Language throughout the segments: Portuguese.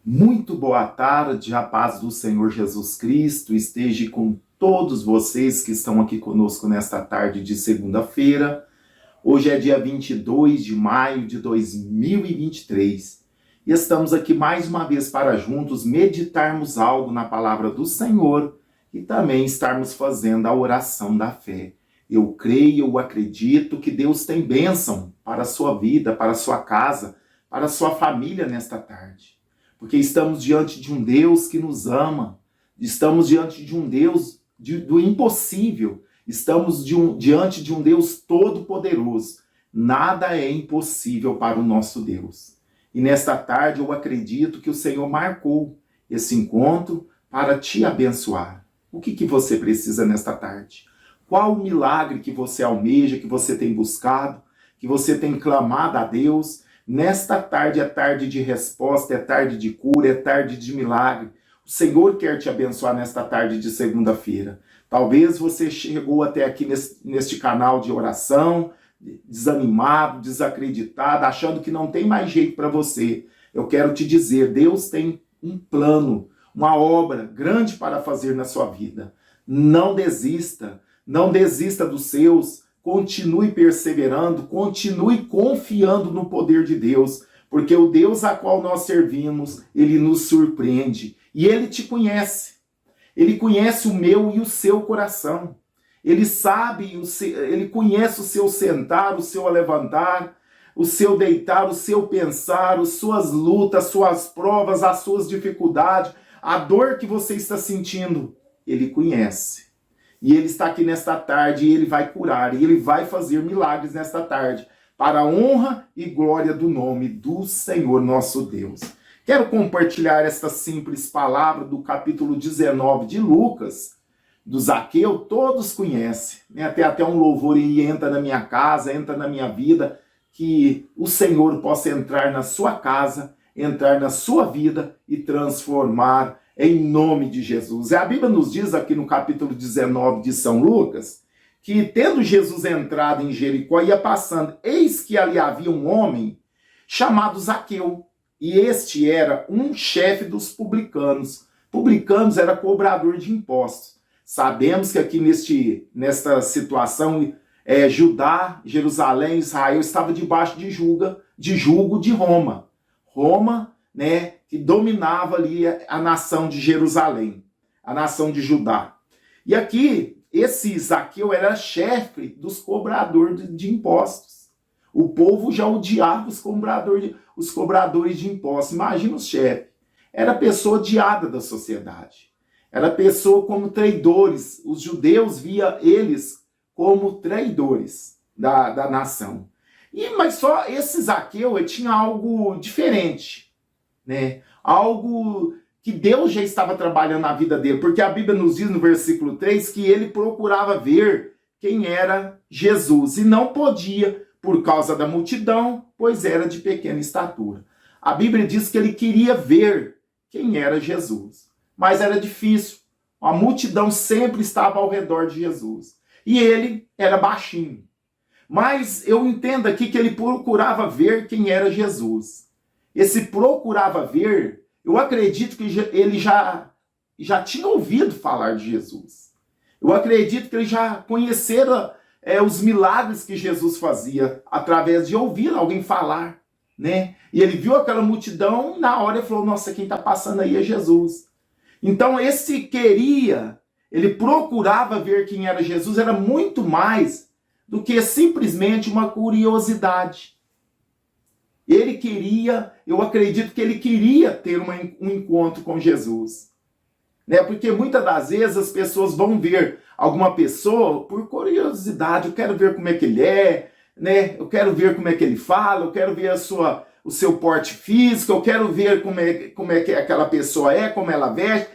Muito boa tarde, a paz do Senhor Jesus Cristo esteja com todos vocês que estão aqui conosco nesta tarde de segunda-feira. Hoje é dia 22 de maio de 2023 e estamos aqui mais uma vez para juntos meditarmos algo na palavra do Senhor e também estarmos fazendo a oração da fé. Eu creio, eu acredito que Deus tem bênção para a sua vida, para a sua casa, para a sua família nesta tarde. Porque estamos diante de um Deus que nos ama, estamos diante de um Deus do impossível, estamos diante de um Deus todo-poderoso. Nada é impossível para o nosso Deus. E nesta tarde eu acredito que o Senhor marcou esse encontro para te abençoar. O que você precisa nesta tarde? Qual o milagre que você almeja, que você tem buscado, que você tem clamado a Deus? Nesta tarde é tarde de resposta, é tarde de cura, é tarde de milagre. O Senhor quer te abençoar nesta tarde de segunda-feira. Talvez você chegou até aqui neste canal de oração, desanimado, desacreditado, achando que não tem mais jeito para você. Eu quero te dizer, Deus tem um plano, uma obra grande para fazer na sua vida. Não desista, não desista dos seus. Continue perseverando, continue confiando no poder de Deus, porque o Deus a qual nós servimos, ele nos surpreende e ele te conhece. Ele conhece o meu e o seu coração. Ele sabe, ele conhece o seu sentar, o seu levantar, o seu deitar, o seu pensar, as suas lutas, as suas provas, as suas dificuldades, a dor que você está sentindo. Ele conhece. E ele está aqui nesta tarde e ele vai curar, e ele vai fazer milagres nesta tarde, para a honra e glória do nome do Senhor nosso Deus. Quero compartilhar esta simples palavra do capítulo 19 de Lucas, do Zaqueu, todos conhecem, né? Até um louvor e entra na minha casa, entra na minha vida, que o Senhor possa entrar na sua casa, entrar na sua vida e transformar em nome de Jesus. A Bíblia nos diz aqui no capítulo 19 de São Lucas, que tendo Jesus entrado em Jericó, ia passando, eis que ali havia um homem chamado Zaqueu, e este era um chefe dos publicanos. Publicanos era cobrador de impostos. Sabemos que aqui nesta situação, Judá, Jerusalém, Israel estava debaixo de julgo de Roma. Roma, né, que dominava ali a nação de Jerusalém, a nação de Judá. E aqui, esse Zaqueu era chefe dos cobradores de impostos. O povo já odiava os cobradores de impostos. Imagina os chefes. Era pessoa odiada da sociedade. Era pessoa como traidores. Os judeus via eles como traidores da nação. Mas só esse Zaqueu ele tinha algo diferente. Né? Algo que Deus já estava trabalhando na vida dele, porque a Bíblia nos diz no versículo 3 que ele procurava ver quem era Jesus e não podia por causa da multidão, pois era de pequena estatura. A Bíblia diz que ele queria ver quem era Jesus, mas era difícil. A multidão sempre estava ao redor de Jesus e ele era baixinho. Mas eu entendo aqui que ele procurava ver quem era Jesus. Esse procurava ver, eu acredito que ele já tinha ouvido falar de Jesus. Eu acredito que ele já conhecera os milagres que Jesus fazia através de ouvir alguém falar, né? E ele viu aquela multidão, na hora ele falou, nossa, quem está passando aí é Jesus. Então ele procurava ver quem era Jesus, era muito mais do que simplesmente uma curiosidade. Ele queria, eu acredito que ele queria ter um encontro com Jesus. Né? Porque muitas das vezes as pessoas vão ver alguma pessoa por curiosidade. Eu quero ver como é que ele é, né? Eu quero ver como é que ele fala, eu quero ver o seu porte físico, eu quero ver como é que aquela pessoa é, como ela veste.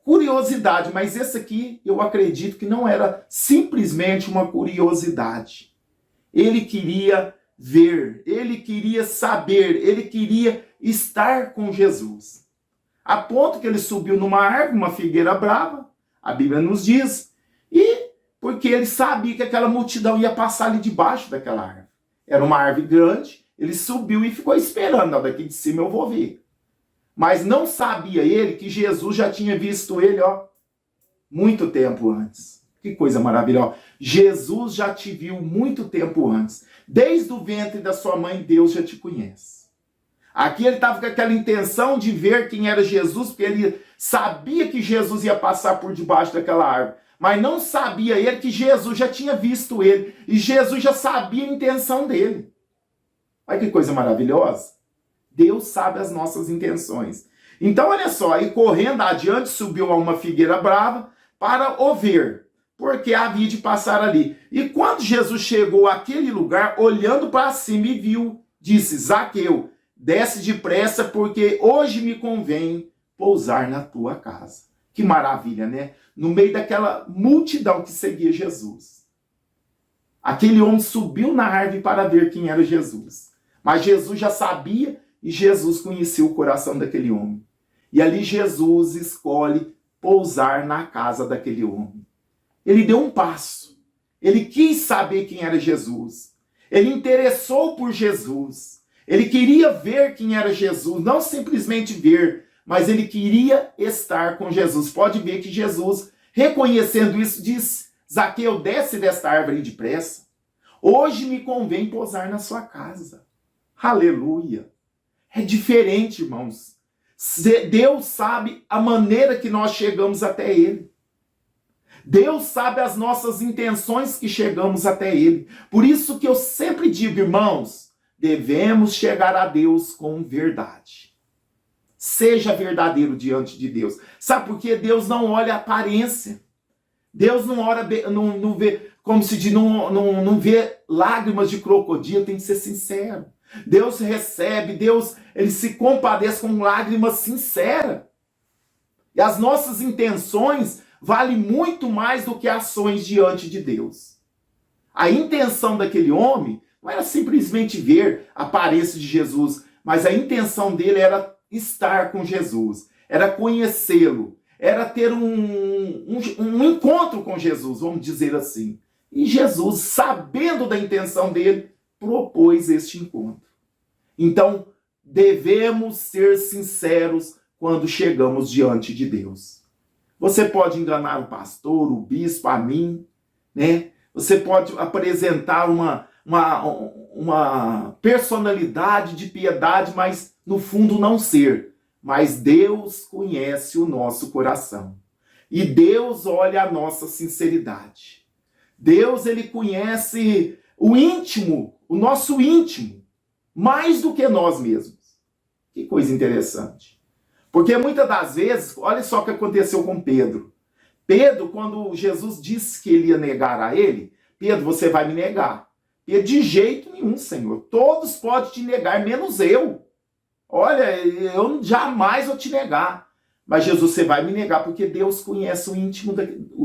Curiosidade, mas esse aqui eu acredito que não era simplesmente uma curiosidade. Ele queria ver, ele queria saber, ele queria estar com Jesus. A ponto que ele subiu numa árvore, uma figueira brava, a Bíblia nos diz, e porque ele sabia que aquela multidão ia passar ali debaixo daquela árvore. Era uma árvore grande, ele subiu e ficou esperando, daqui de cima eu vou ver. Mas não sabia ele que Jesus já tinha visto ele, muito tempo antes. Que coisa maravilhosa. Jesus já te viu muito tempo antes. Desde o ventre da sua mãe, Deus já te conhece. Aqui ele estava com aquela intenção de ver quem era Jesus, porque ele sabia que Jesus ia passar por debaixo daquela árvore. Mas não sabia ele que Jesus já tinha visto ele. E Jesus já sabia a intenção dele. Olha que coisa maravilhosa. Deus sabe as nossas intenções. Então, olha só, aí correndo adiante, subiu a uma figueira brava para o ver, porque havia de passar ali. E quando Jesus chegou àquele lugar, olhando para cima e viu, disse: Zaqueu, desce depressa, porque hoje me convém pousar na tua casa. Que maravilha, né? No meio daquela multidão que seguia Jesus. Aquele homem subiu na árvore para ver quem era Jesus. Mas Jesus já sabia e Jesus conhecia o coração daquele homem. E ali Jesus escolhe pousar na casa daquele homem. Ele deu um passo. Ele quis saber quem era Jesus. Ele interessou por Jesus. Ele queria ver quem era Jesus, não simplesmente ver, mas ele queria estar com Jesus. Pode ver que Jesus, reconhecendo isso, diz: Zaqueu, desce desta árvore depressa. Hoje me convém pousar na sua casa. Aleluia. É diferente, irmãos. Deus sabe a maneira que nós chegamos até Ele. Deus sabe as nossas intenções que chegamos até Ele. Por isso que eu sempre digo, irmãos, devemos chegar a Deus com verdade. Seja verdadeiro diante de Deus. Sabe por quê? Deus não olha a aparência. Deus não vê, como se diz, não vê lágrimas de crocodilo, tem que ser sincero. Deus recebe, Deus, ele se compadece com lágrimas sinceras. E as nossas intenções valem muito mais do que ações diante de Deus. A intenção daquele homem não era simplesmente ver a aparência de Jesus, mas a intenção dele era estar com Jesus, era conhecê-lo, era ter um encontro com Jesus, vamos dizer assim. E Jesus, sabendo da intenção dele, propôs este encontro. Então, devemos ser sinceros quando chegamos diante de Deus. Você pode enganar o pastor, o bispo, a mim, né? Você pode apresentar uma personalidade de piedade, mas no fundo não ser. Mas Deus conhece o nosso coração. E Deus olha a nossa sinceridade. Deus, ele conhece o íntimo, o nosso íntimo, mais do que nós mesmos. Que coisa interessante. Porque muitas das vezes, olha só o que aconteceu com Pedro. Pedro, quando Jesus disse que ele ia negar a ele, Pedro, você vai me negar. Pedro, de jeito nenhum, Senhor. Todos podem te negar, menos eu. Olha, eu jamais vou te negar. Mas Jesus, você vai me negar, porque Deus conhece o íntimo.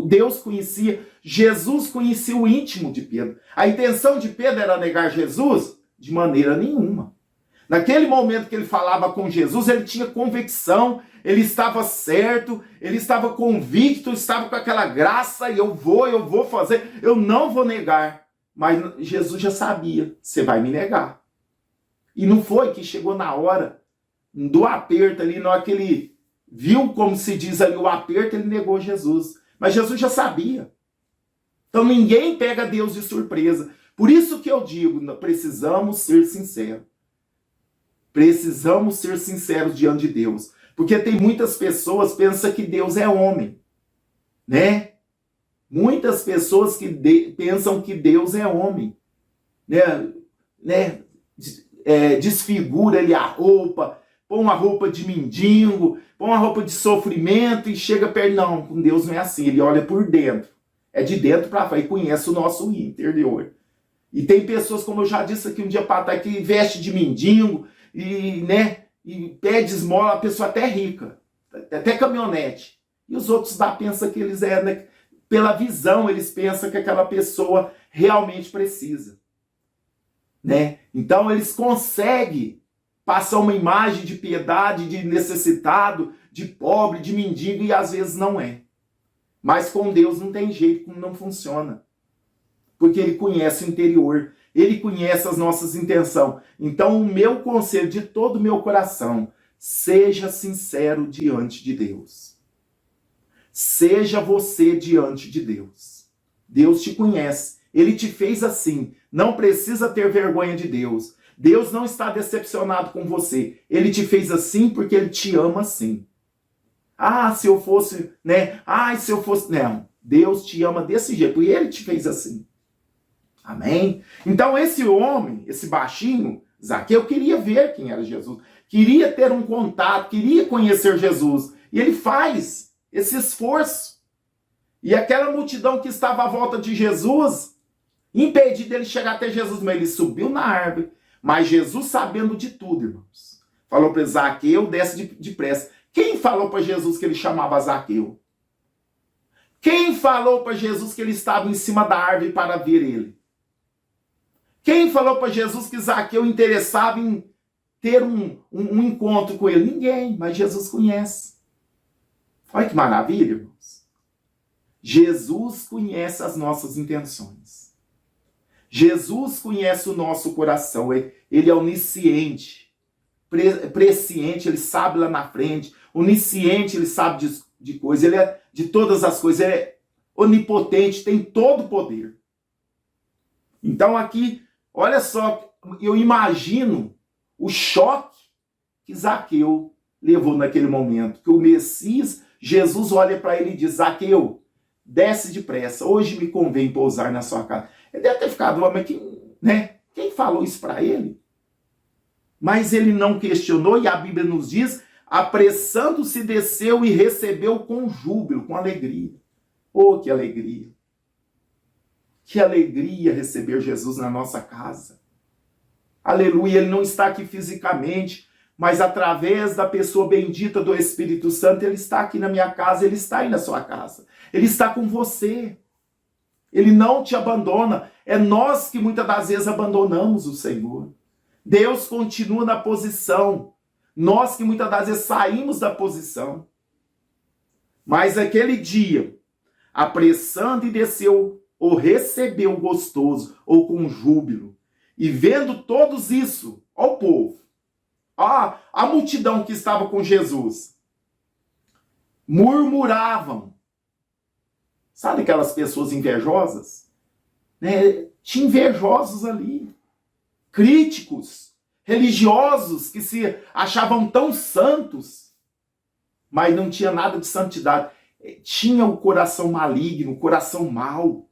Deus conhecia, Jesus conhecia o íntimo de Pedro. A intenção de Pedro era negar Jesus? De maneira nenhuma. Naquele momento que ele falava com Jesus, ele tinha convicção, ele estava certo, ele estava convicto, estava com aquela graça, e eu vou fazer, eu não vou negar. Mas Jesus já sabia, você vai me negar. E não foi que chegou na hora do aperto ali, na hora que ele viu, como se diz ali, o aperto, ele negou Jesus. Mas Jesus já sabia. Então ninguém pega Deus de surpresa. Por isso que eu digo, precisamos ser sinceros. Precisamos ser sinceros diante de Deus. Porque tem muitas pessoas que pensam que Deus é homem. Né? Muitas pessoas que pensam que Deus é homem. Né? Desfigura ele a roupa, põe uma roupa de mendigo, põe uma roupa de sofrimento e chega perto. Não, com Deus não é assim. Ele olha por dentro. É de dentro para fora e conhece o nosso interior. E tem pessoas, como eu já disse aqui um dia para trás, que veste de mendigo e pede esmola, a pessoa até rica, até caminhonete. E os outros pensam que eles pela visão, eles pensam que aquela pessoa realmente precisa. Né? Então eles conseguem passar uma imagem de piedade, de necessitado, de pobre, de mendigo, e às vezes não é. Mas com Deus não tem jeito, não funciona. Porque ele conhece o interior, ele conhece as nossas intenções. Então o meu conselho de todo o meu coração, Seja sincero diante de Deus. Seja você diante de Deus. Deus te conhece. Ele te fez assim. Não precisa ter vergonha de Deus. Deus não está decepcionado com você. Ele te fez assim porque Ele te ama assim. Ah, se eu fosse, né? Ah, se eu fosse... Não. Deus te ama desse jeito. E Ele te fez assim. Amém? Então esse homem, esse baixinho, Zaqueu, queria ver quem era Jesus. Queria ter um contato, queria conhecer Jesus. E ele faz esse esforço. E aquela multidão que estava à volta de Jesus, impediu dele chegar até Jesus, mas ele subiu na árvore. Mas Jesus, sabendo de tudo, irmãos, falou para Zaqueu, desce depressa. Quem falou para Jesus que ele chamava Zaqueu? Quem falou para Jesus que ele estava em cima da árvore para ver ele? Quem falou para Jesus que Zaqueu interessava em ter um encontro com ele? Ninguém, mas Jesus conhece. Olha que maravilha, irmãos. Jesus conhece as nossas intenções. Jesus conhece o nosso coração. Ele é onisciente, presciente, ele sabe lá na frente. Onisciente, ele sabe de coisas. Ele é de todas as coisas. Ele é onipotente, tem todo o poder. Então aqui, olha só, eu imagino o choque que Zaqueu levou naquele momento. Que o Messias, Jesus, olha para ele e diz: Zaqueu, desce depressa, hoje me convém pousar na sua casa. Ele deve ter ficado, mas quem falou isso para ele? Mas ele não questionou, e a Bíblia nos diz: apressando-se, desceu e recebeu com júbilo, com alegria. Oh, que alegria! Que alegria receber Jesus na nossa casa. Aleluia, ele não está aqui fisicamente, mas através da pessoa bendita do Espírito Santo, ele está aqui na minha casa, ele está aí na sua casa. Ele está com você. Ele não te abandona. É nós que muitas das vezes abandonamos o Senhor. Deus continua na posição. Nós que muitas das vezes saímos da posição. Mas aquele dia, apressando e desceu, ou recebeu gostoso, ou com júbilo. E vendo todos isso, ó o povo, ó a multidão que estava com Jesus, murmuravam. Sabe aquelas pessoas invejosas? Né? Tinha invejosos ali, críticos, religiosos que se achavam tão santos, mas não tinha nada de santidade. Tinha o coração maligno, o coração mau,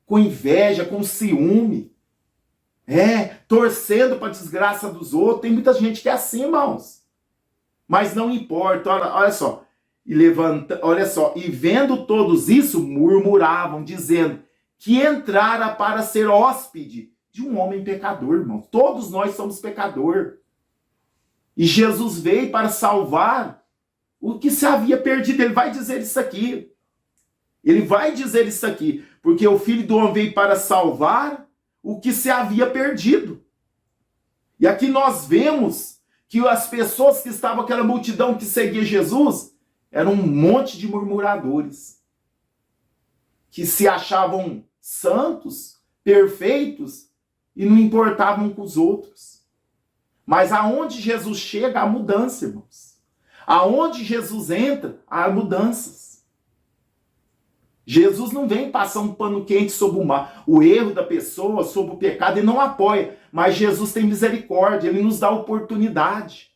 com inveja, com ciúme, torcendo para a desgraça dos outros. Tem muita gente que é assim, irmãos. Mas não importa, olha só. E vendo todos isso, murmuravam, dizendo que entrara para ser hóspede de um homem pecador, irmão. Todos nós somos pecador. E Jesus veio para salvar o que se havia perdido. Ele vai dizer isso aqui. Ele vai dizer isso aqui. Porque o Filho do Homem veio para salvar o que se havia perdido. E aqui nós vemos que as pessoas que estavam, aquela multidão que seguia Jesus, eram um monte de murmuradores. Que se achavam santos, perfeitos, e não importavam com os outros. Mas aonde Jesus chega, há mudança, irmãos. Aonde Jesus entra, há mudanças. Jesus não vem passar um pano quente sobre o erro da pessoa, sobre o pecado, ele não apoia. Mas Jesus tem misericórdia, ele nos dá oportunidade.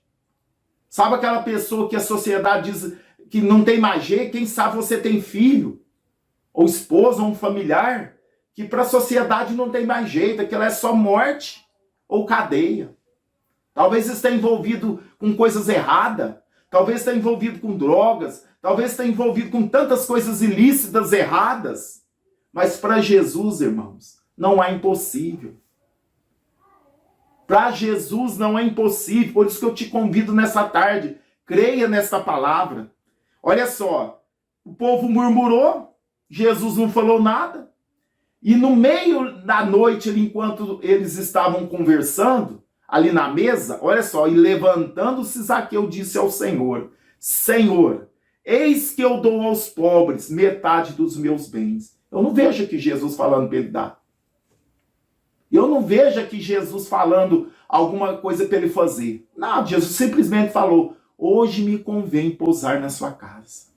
Sabe aquela pessoa que a sociedade diz que não tem mais jeito? Quem sabe você tem filho, ou esposa, ou um familiar, que para a sociedade não tem mais jeito, aquilo é só morte ou cadeia. Talvez esteja envolvido com coisas erradas, talvez esteja envolvido com drogas, talvez esteja envolvido com tantas coisas ilícitas, erradas. Mas para Jesus, irmãos, não é impossível. Para Jesus não é impossível. Por isso que eu te convido nessa tarde. Creia nesta palavra. Olha só. O povo murmurou. Jesus não falou nada. E no meio da noite, enquanto eles estavam conversando, ali na mesa, olha só. E levantando-se, Zaqueu disse ao Senhor: Senhor, eis que eu dou aos pobres metade dos meus bens. Eu não vejo aqui Jesus falando para ele dar. Eu não vejo aqui Jesus falando alguma coisa para ele fazer. Não, Jesus simplesmente falou: hoje me convém pousar na sua casa.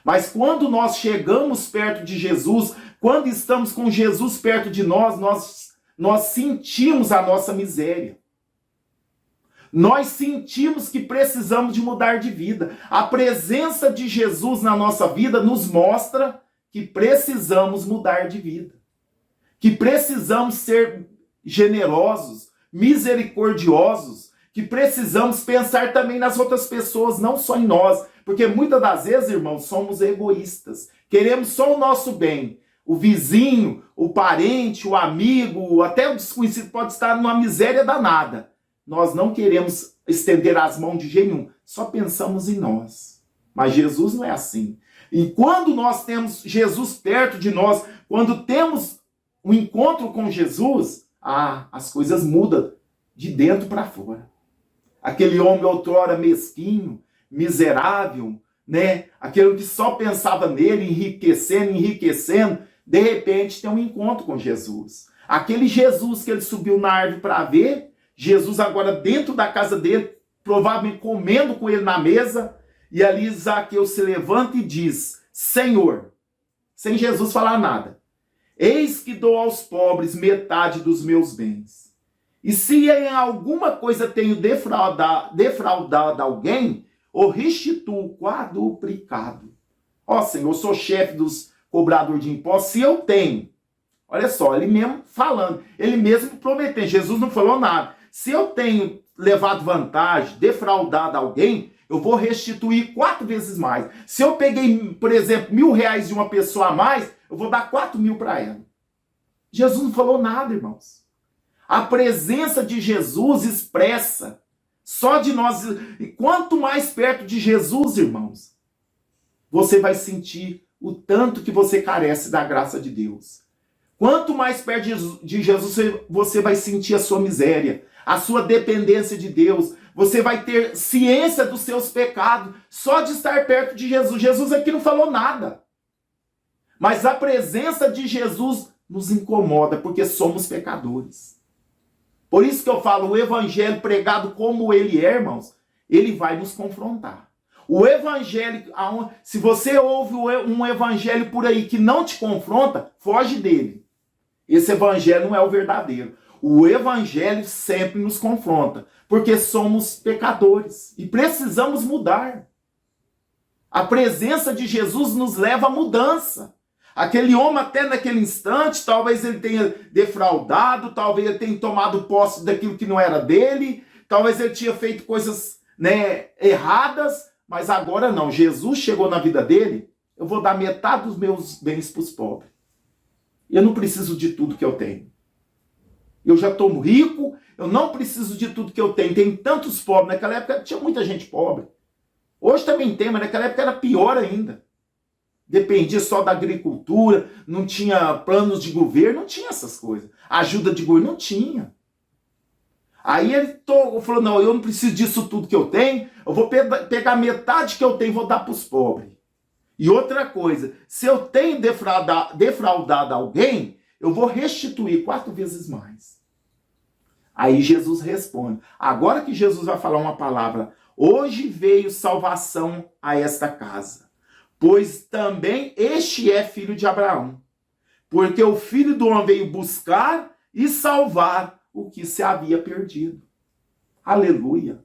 Mas quando nós chegamos perto de Jesus, quando estamos com Jesus perto de nós sentimos a nossa miséria. Nós sentimos que precisamos de mudar de vida. A presença de Jesus na nossa vida nos mostra que precisamos mudar de vida. Que precisamos ser generosos, misericordiosos, que precisamos pensar também nas outras pessoas, não só em nós. Porque muitas das vezes, irmãos, somos egoístas. Queremos só o nosso bem. O vizinho, o parente, o amigo, até o desconhecido pode estar numa miséria danada. Nós não queremos estender as mãos de jeito nenhum, só pensamos em nós. Mas Jesus não é assim. E quando nós temos Jesus perto de nós, quando temos um encontro com Jesus, as coisas mudam de dentro para fora. Aquele homem outrora mesquinho, miserável, né? Aquele que só pensava nele, enriquecendo, de repente tem um encontro com Jesus. Aquele Jesus que ele subiu na árvore para ver, Jesus agora dentro da casa dele, provavelmente comendo com ele na mesa, e ali Zaqueu se levanta e diz: Senhor, sem Jesus falar nada, eis que dou aos pobres metade dos meus bens. E se em alguma coisa tenho defraudado alguém, o restituo quadruplicado. Ó Senhor, eu sou chefe dos cobradores de impostos, se eu tenho, olha só, ele mesmo falando, ele mesmo prometendo, Jesus não falou nada. Se eu tenho levado vantagem, defraudado alguém, eu vou restituir 4 vezes mais. Se eu peguei, por exemplo, R$1.000 de uma pessoa a mais, eu vou dar 4.000 para ela. Jesus não falou nada, irmãos. A presença de Jesus expressa, só de nós, e quanto mais perto de Jesus, irmãos, você vai sentir o tanto que você carece da graça de Deus. Quanto mais perto de Jesus, você vai sentir a sua miséria, a sua dependência de Deus. Você vai ter ciência dos seus pecados só de estar perto de Jesus. Jesus aqui não falou nada. Mas a presença de Jesus nos incomoda, porque somos pecadores. Por isso que eu falo, o evangelho pregado como ele é, irmãos, ele vai nos confrontar. O evangelho, se você ouve um evangelho por aí que não te confronta, foge dele. Esse evangelho não é o verdadeiro. O evangelho sempre nos confronta, porque somos pecadores e precisamos mudar. A presença de Jesus nos leva à mudança. Aquele homem, até naquele instante, talvez ele tenha defraudado, talvez ele tenha tomado posse daquilo que não era dele, talvez ele tinha feito coisas, erradas, mas agora não. Jesus chegou na vida dele, eu vou dar metade dos meus bens para os pobres. Eu não preciso de tudo que eu tenho. Eu já estou rico, eu não preciso de tudo que eu tenho. Tem tantos pobres. Naquela época tinha muita gente pobre. Hoje também tem, mas naquela época era pior ainda. Dependia só da agricultura, não tinha planos de governo, não tinha essas coisas. Ajuda de governo, não tinha. Aí ele falou, não, eu não preciso disso tudo que eu tenho, eu vou pegar metade que eu tenho e vou dar para os pobres. E outra coisa, se eu tenho defraudado alguém, eu vou restituir 4 vezes mais. Aí Jesus responde. Agora que Jesus vai falar uma palavra, hoje veio salvação a esta casa, pois também este é filho de Abraão. Porque o Filho do Homem veio buscar e salvar o que se havia perdido. Aleluia.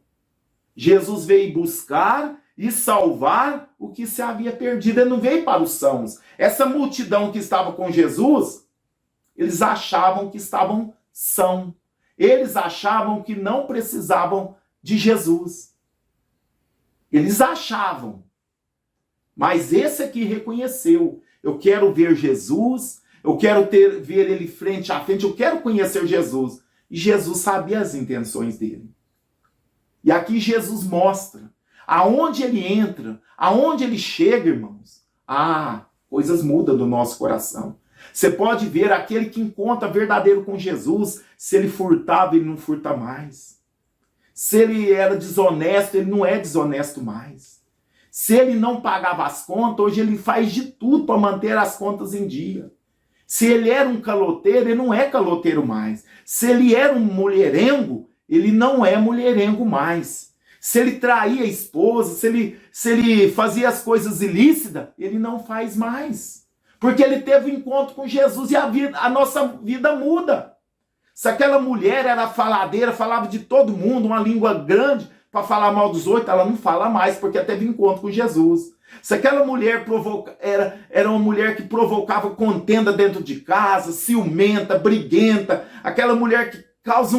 Jesus veio buscar e salvar o que se havia perdido. Ele não veio para os sãos. Essa multidão que estava com Jesus, eles achavam que estavam sãos. Eles achavam que não precisavam de Jesus. Eles achavam. Mas esse aqui reconheceu. Eu quero ver Jesus, eu quero ver ele frente a frente, eu quero conhecer Jesus. E Jesus sabia as intenções dele. E aqui Jesus mostra aonde ele entra, aonde ele chega, irmãos. Coisas mudam do nosso coração. Você pode ver aquele que encontra verdadeiro com Jesus, se ele furtava, ele não furta mais. Se ele era desonesto, ele não é desonesto mais. Se ele não pagava as contas, hoje ele faz de tudo para manter as contas em dia. Se ele era um caloteiro, ele não é caloteiro mais. Se ele era um mulherengo, ele não é mulherengo mais. Se ele traía a esposa, se ele fazia as coisas ilícitas, ele não faz mais. Porque ele teve um encontro com Jesus e a nossa vida muda. Se aquela mulher era faladeira, falava de todo mundo, uma língua grande, para falar mal dos outros, ela não fala mais, porque teve encontro com Jesus. Se aquela mulher era uma mulher que provocava contenda dentro de casa, ciumenta, briguenta, aquela mulher que causa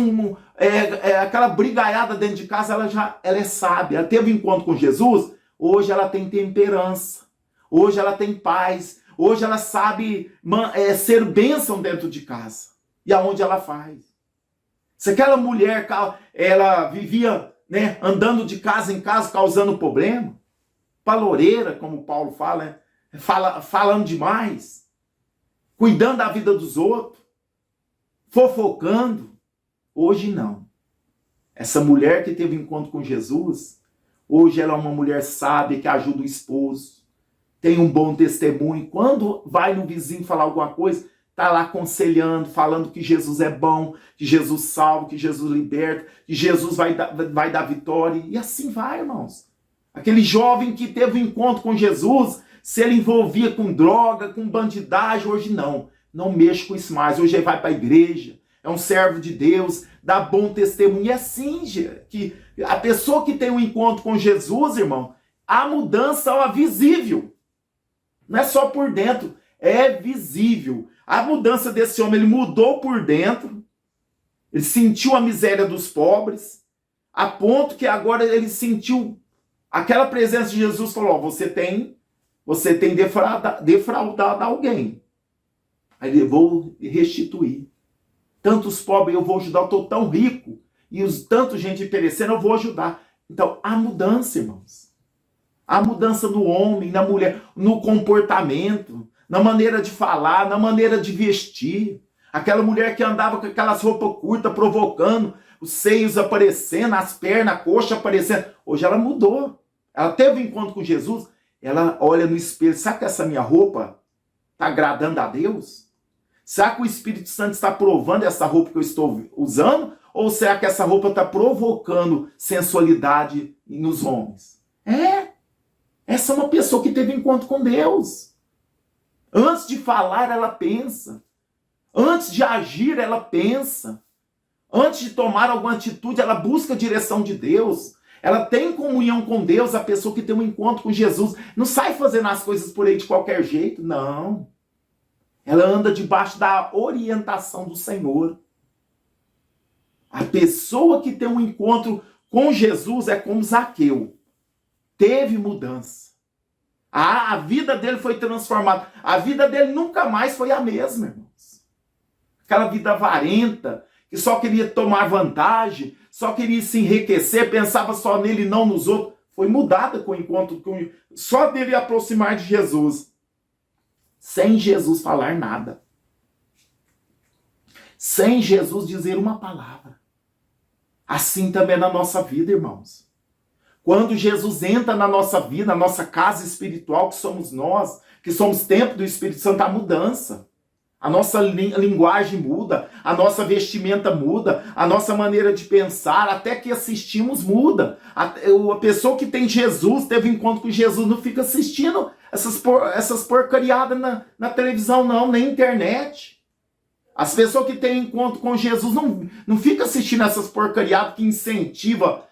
aquela brigaiada dentro de casa, ela é sábia. Ela teve encontro com Jesus, hoje ela tem temperança, hoje ela tem paz, hoje ela sabe ser bênção dentro de casa. E aonde ela faz. Se aquela mulher, ela vivia, né, andando de casa em casa, causando problema, paloureira, como Paulo fala, falando demais, cuidando da vida dos outros, fofocando, hoje não. Essa mulher que teve encontro com Jesus, hoje ela é uma mulher sábia que ajuda o esposo, tem um bom testemunho. Quando vai no vizinho falar alguma coisa, está lá aconselhando, falando que Jesus é bom, que Jesus salva, que Jesus liberta, que Jesus vai dar vitória. E assim vai, irmãos. Aquele jovem que teve um encontro com Jesus, se ele envolvia com droga, com bandidagem, hoje não. Não mexe com isso mais. Hoje ele vai para a igreja, é um servo de Deus, dá bom testemunho. E assim, que a pessoa que tem um encontro com Jesus, irmão, a mudança é visível. Não é só por dentro, é visível. A mudança desse homem, ele mudou por dentro, ele sentiu a miséria dos pobres, a ponto que agora ele sentiu aquela presença de Jesus, falou, você tem defraudado alguém. Aí ele, vou restituir. Tantos pobres eu vou ajudar, eu estou tão rico, e tanto gente perecendo, eu vou ajudar. Então, a mudança, irmãos. A mudança no homem, na mulher, no comportamento, na maneira de falar, na maneira de vestir. Aquela mulher que andava com aquelas roupas curtas, provocando, os seios aparecendo, as pernas, a coxa aparecendo. Hoje ela mudou. Ela teve um encontro com Jesus, ela olha no espelho, será que essa minha roupa está agradando a Deus? Será que o Espírito Santo está provando essa roupa que eu estou usando? Ou será que essa roupa está provocando sensualidade nos homens? Essa é uma pessoa que teve encontro com Deus. Antes de falar, ela pensa. Antes de agir, ela pensa. Antes de tomar alguma atitude, ela busca a direção de Deus. Ela tem comunhão com Deus, a pessoa que tem um encontro com Jesus. Não sai fazendo as coisas por aí de qualquer jeito, não. Ela anda debaixo da orientação do Senhor. A pessoa que tem um encontro com Jesus é como Zaqueu. Teve mudança. A vida dele foi transformada. A vida dele nunca mais foi a mesma, irmãos. Aquela vida avarenta, que só queria tomar vantagem, só queria se enriquecer, pensava só nele e não nos outros, foi mudada com o encontro, só dele aproximar de Jesus. Sem Jesus falar nada. Sem Jesus dizer uma palavra. Assim também é na nossa vida, irmãos. Quando Jesus entra na nossa vida, na nossa casa espiritual, que somos nós, que somos templo do Espírito Santo, há mudança. A nossa linguagem muda, a nossa vestimenta muda, a nossa maneira de pensar, até que assistimos muda. A pessoa que tem Jesus, teve encontro com Jesus, não fica assistindo essas porcariadas na televisão, não, nem internet. As pessoas que têm encontro com Jesus não fica assistindo essas porcariadas que incentiva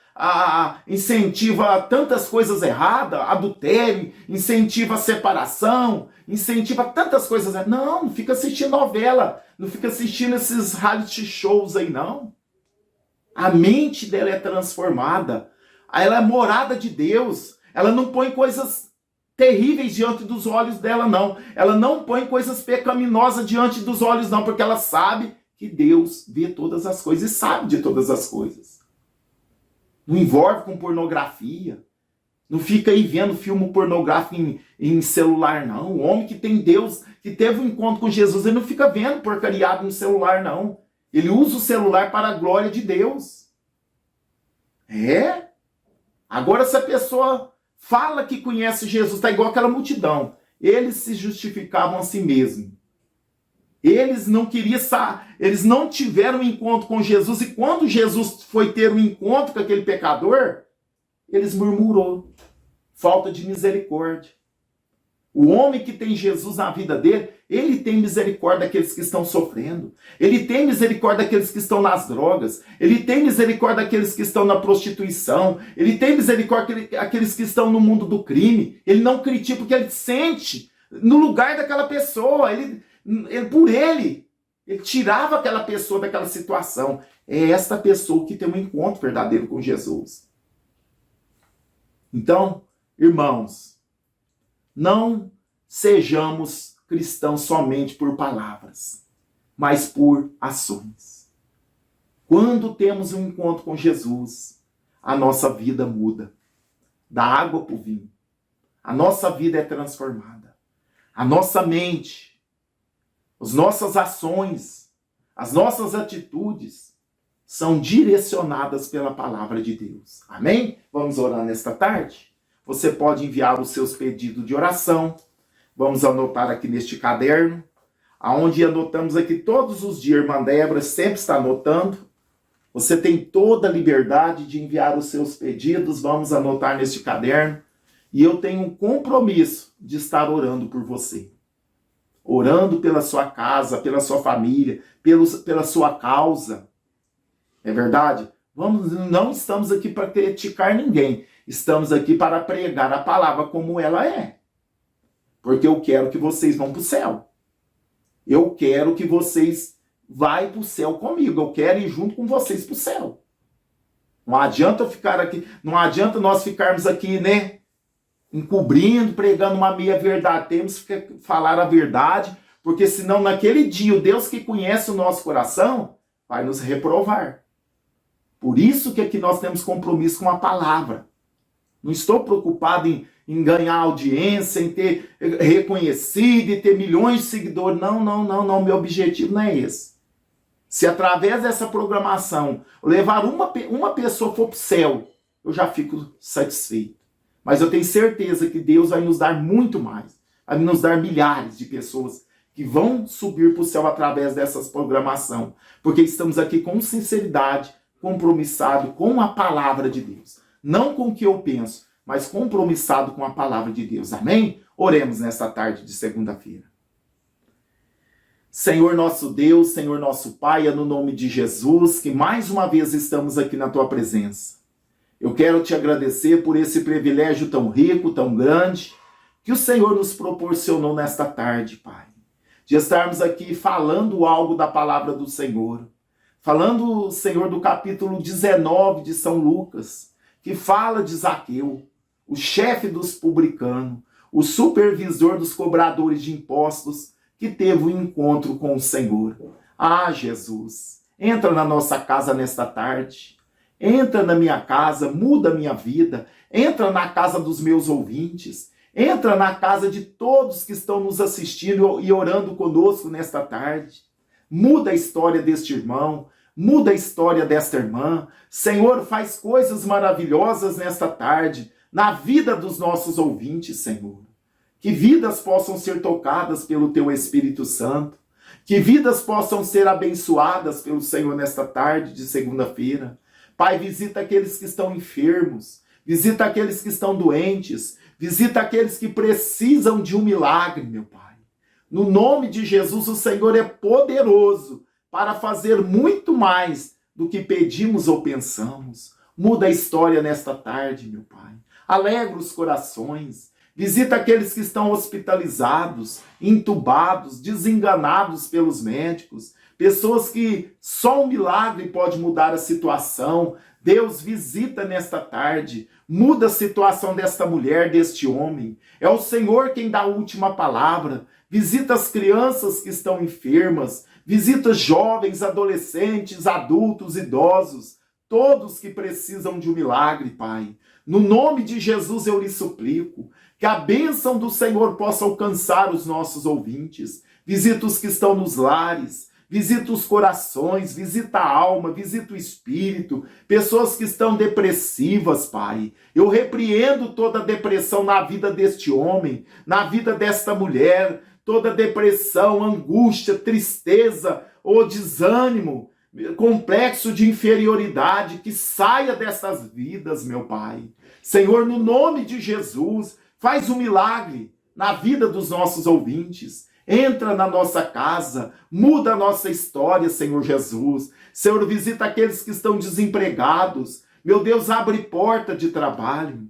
tantas coisas erradas, adultério, incentiva a separação, incentiva tantas coisas erradas. Não fica assistindo novela, não fica assistindo esses reality shows aí, não. A mente dela é transformada, ela é morada de Deus, ela não põe coisas terríveis diante dos olhos dela, não. Ela não põe coisas pecaminosas diante dos olhos, não, porque ela sabe que Deus vê todas as coisas e sabe de todas as coisas. Não envolve com pornografia. Não fica aí vendo filme pornográfico em celular, não. O homem que tem Deus, que teve um encontro com Jesus, ele não fica vendo porcariado no celular, não. Ele usa o celular para a glória de Deus. Agora, se a pessoa fala que conhece Jesus, está igual aquela multidão. Eles se justificavam a si mesmos. Eles não queriam, eles não tiveram um encontro com Jesus, e quando Jesus foi ter um encontro com aquele pecador, eles murmurou. Falta de misericórdia. O homem que tem Jesus na vida dele, ele tem misericórdia daqueles que estão sofrendo. Ele tem misericórdia daqueles que estão nas drogas. Ele tem misericórdia daqueles que estão na prostituição. Ele tem misericórdia daqueles que estão no mundo do crime. Ele não critica porque ele sente no lugar daquela pessoa. Ele tirava aquela pessoa daquela situação. É esta pessoa que tem um encontro verdadeiro com Jesus. Então, irmãos, não sejamos cristãos somente por palavras, mas por ações. Quando temos um encontro com Jesus, a nossa vida muda. Da água para o vinho. A nossa vida é transformada. A nossa mente, as nossas ações, as nossas atitudes são direcionadas pela palavra de Deus. Amém? Vamos orar nesta tarde? Você pode enviar os seus pedidos de oração. Vamos anotar aqui neste caderno, aonde anotamos aqui todos os dias. Irmã Débora sempre está anotando. Você tem toda a liberdade de enviar os seus pedidos. Vamos anotar neste caderno. E eu tenho um compromisso de estar orando por você. Orando pela sua casa, pela sua família, pela sua causa. É verdade? Não estamos aqui para criticar ninguém. Estamos aqui para pregar a palavra como ela é. Porque eu quero que vocês vão para o céu. Eu quero que vocês vão para o céu comigo. Eu quero ir junto com vocês para o céu. Não adianta ficar aqui, não adianta nós ficarmos aqui, né? Encobrindo, pregando uma meia verdade. Temos que falar a verdade, porque senão naquele dia o Deus que conhece o nosso coração vai nos reprovar. Por isso que aqui nós temos compromisso com a palavra. Não estou preocupado em ganhar audiência, em ter reconhecido e ter milhões de seguidores. Não. Meu objetivo não é esse. Se através dessa programação levar uma pessoa for para o céu, eu já fico satisfeito. Mas eu tenho certeza que Deus vai nos dar muito mais. Vai nos dar milhares de pessoas que vão subir para o céu através dessas programação. Porque estamos aqui com sinceridade, compromissado com a palavra de Deus. Não com o que eu penso, mas compromissado com a palavra de Deus. Amém? Oremos nesta tarde de segunda-feira. Senhor nosso Deus, Senhor nosso Pai, é no nome de Jesus que mais uma vez estamos aqui na Tua presença. Eu quero Te agradecer por esse privilégio tão rico, tão grande, que o Senhor nos proporcionou nesta tarde, Pai. De estarmos aqui falando algo da palavra do Senhor. Falando, Senhor, do capítulo 19 de São Lucas, que fala de Zaqueu, o chefe dos publicanos, o supervisor dos cobradores de impostos, que teve um encontro com o Senhor. Ah, Jesus, entra na nossa casa nesta tarde, entra na minha casa, muda a minha vida, entra na casa dos meus ouvintes, entra na casa de todos que estão nos assistindo e orando conosco nesta tarde. Muda a história deste irmão, muda a história desta irmã. Senhor, faz coisas maravilhosas nesta tarde, na vida dos nossos ouvintes, Senhor. Que vidas possam ser tocadas pelo Teu Espírito Santo. Que vidas possam ser abençoadas pelo Senhor nesta tarde de segunda-feira. Pai, visita aqueles que estão enfermos. Visita aqueles que estão doentes. Visita aqueles que precisam de um milagre, meu Pai. No nome de Jesus, o Senhor é poderoso para fazer muito mais do que pedimos ou pensamos. Muda a história nesta tarde, meu Pai. Alegra os corações. Visita aqueles que estão hospitalizados, entubados, desenganados pelos médicos. Pessoas que só um milagre pode mudar a situação. Deus, visita nesta tarde. Muda a situação desta mulher, deste homem. É o Senhor quem dá a última palavra. Visita as crianças que estão enfermas. Visita jovens, adolescentes, adultos, idosos. Todos que precisam de um milagre, Pai. No nome de Jesus eu lhe suplico que a bênção do Senhor possa alcançar os nossos ouvintes. Visita os que estão nos lares. Visita os corações, visita a alma, visita o espírito, pessoas que estão depressivas, Pai. Eu repreendo toda a depressão na vida deste homem, na vida desta mulher, toda depressão, angústia, tristeza ou desânimo, complexo de inferioridade, que saia dessas vidas, meu Pai. Senhor, no nome de Jesus, faz um milagre na vida dos nossos ouvintes. Entra na nossa casa, muda a nossa história, Senhor Jesus. Senhor, visita aqueles que estão desempregados. Meu Deus, abre porta de trabalho.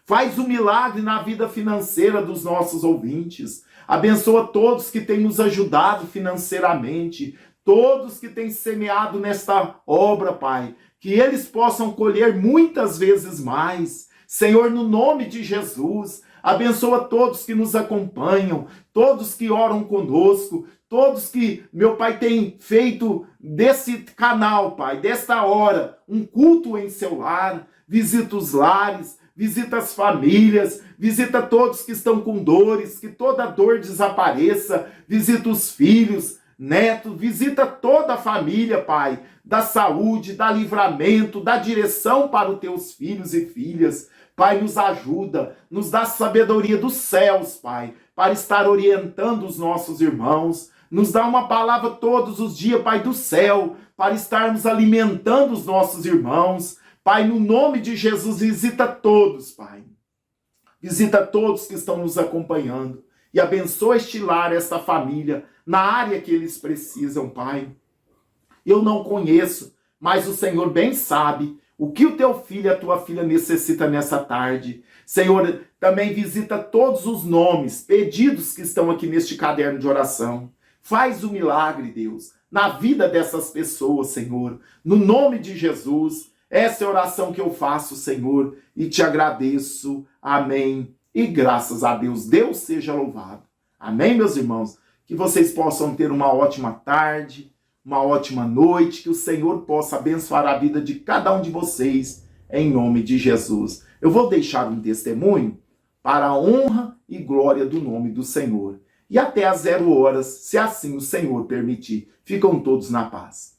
Faz um milagre na vida financeira dos nossos ouvintes. Abençoa todos que têm nos ajudado financeiramente, todos que têm semeado nesta obra, Pai, que eles possam colher muitas vezes mais. Senhor, no nome de Jesus, abençoa todos que nos acompanham, todos que oram conosco, todos que, meu Pai, tem feito desse canal, Pai, desta hora, um culto em seu lar. Visita os lares, visita as famílias, visita todos que estão com dores, que toda dor desapareça, visita os filhos, netos, visita toda a família, Pai, da saúde, da livramento, da direção para os teus filhos e filhas. Pai, nos ajuda, nos dá sabedoria dos céus, Pai, para estar orientando os nossos irmãos. Nos dá uma palavra todos os dias, Pai do céu, para estarmos alimentando os nossos irmãos. Pai, no nome de Jesus, visita todos, Pai. Visita todos que estão nos acompanhando e abençoa este lar, esta família, na área que eles precisam, Pai. Eu não conheço, mas o Senhor bem sabe o que o teu filho e a tua filha necessita nessa tarde. Senhor, também visita todos os nomes, pedidos que estão aqui neste caderno de oração. Faz o milagre, Deus, na vida dessas pessoas, Senhor. No nome de Jesus, essa é a oração que eu faço, Senhor, e te agradeço. Amém. E graças a Deus, Deus seja louvado. Amém, meus irmãos? Que vocês possam ter uma ótima tarde, uma ótima noite, que o Senhor possa abençoar a vida de cada um de vocês, em nome de Jesus. Eu vou deixar um testemunho para a honra e glória do nome do Senhor. E até às 0 horas, se assim o Senhor permitir. Ficam todos na paz.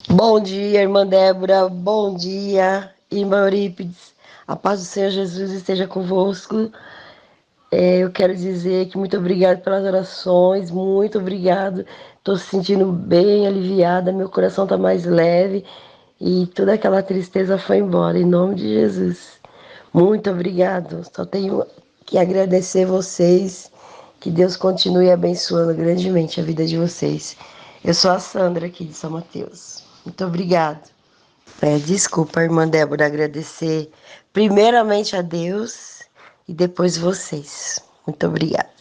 Bom dia, irmã Débora. Bom dia, irmã Eurípides. A paz do Senhor Jesus esteja convosco. Eu quero dizer que muito obrigado pelas orações, muito obrigado. Estou se sentindo bem aliviada, meu coração está mais leve e toda aquela tristeza foi embora, em nome de Jesus. Muito obrigado. Só tenho que agradecer vocês, que Deus continue abençoando grandemente a vida de vocês. Eu sou a Sandra aqui de São Mateus. Muito obrigado. Desculpa, irmã Débora, agradecer primeiramente a Deus e depois vocês. Muito obrigada.